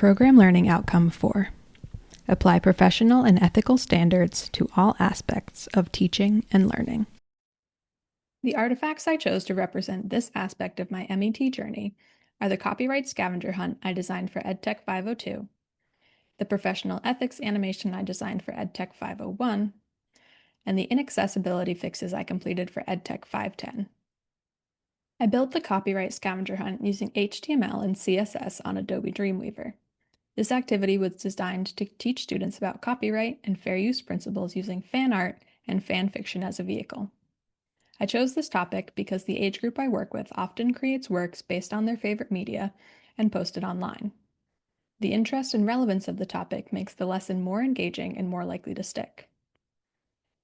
Program Learning Outcome 4. Apply professional and ethical standards to all aspects of teaching and learning. The artifacts I chose to represent this aspect of my MET journey are the copyright scavenger hunt I designed for EdTech 502, the professional ethics animation I designed for EdTech 501, and the inaccessibility fixes I completed for EdTech 510. I built the copyright scavenger hunt using HTML and CSS on Adobe Dreamweaver. This activity was designed to teach students about copyright and fair use principles using fan art and fan fiction as a vehicle. I chose this topic because the age group I work with often creates works based on their favorite media and post it online. The interest and relevance of the topic makes the lesson more engaging and more likely to stick.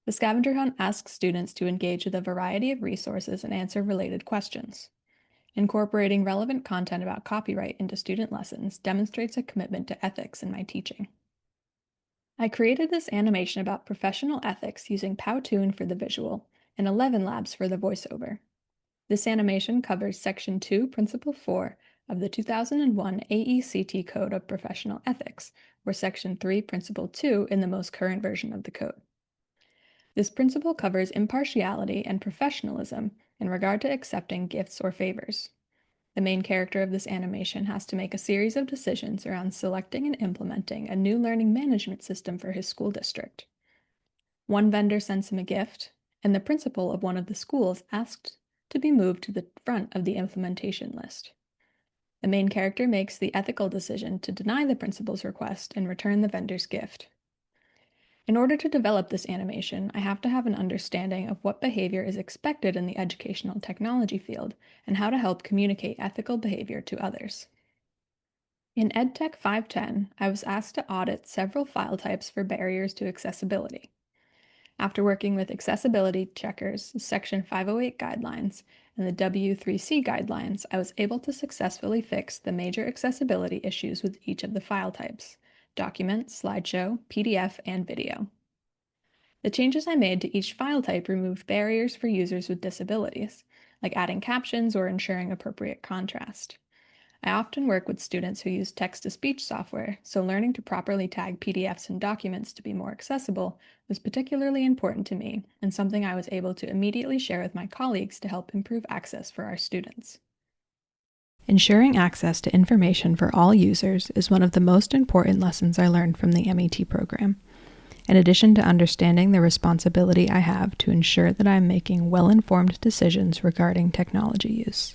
The scavenger hunt asks students to engage with a variety of resources and answer related questions. Incorporating relevant content about copyright into student lessons demonstrates a commitment to ethics in my teaching. I created this animation about professional ethics using Powtoon for the visual and 11 Labs for the voiceover. This animation covers Section 2, Principle 4 of the 2001 AECT Code of Professional Ethics, or Section 3, Principle 2 in the most current version of the code. This principle covers impartiality and professionalism in regard to accepting gifts or favors. The main character of this animation has to make a series of decisions around selecting and implementing a new learning management system for his school district. One vendor sends him a gift, and the principal of one of the schools asked to be moved to the front of the implementation list. The main character makes the ethical decision to deny the principal's request and return the vendor's gift. In order to develop this animation, I have to have an understanding of what behavior is expected in the educational technology field and how to help communicate ethical behavior to others. In EdTech 510, I was asked to audit several file types for barriers to accessibility. After working with accessibility checkers, Section 508 guidelines, and the W3C guidelines, I was able to successfully fix the major accessibility issues with each of the file types: document, slideshow, PDF, and video. The changes I made to each file type removed barriers for users with disabilities, like adding captions or ensuring appropriate contrast. I often work with students who use text-to-speech software, so learning to properly tag PDFs and documents to be more accessible was particularly important to me and something I was able to immediately share with my colleagues to help improve access for our students. Ensuring access to information for all users is one of the most important lessons I learned from the MET program, in addition to understanding the responsibility I have to ensure that I am making well-informed decisions regarding technology use.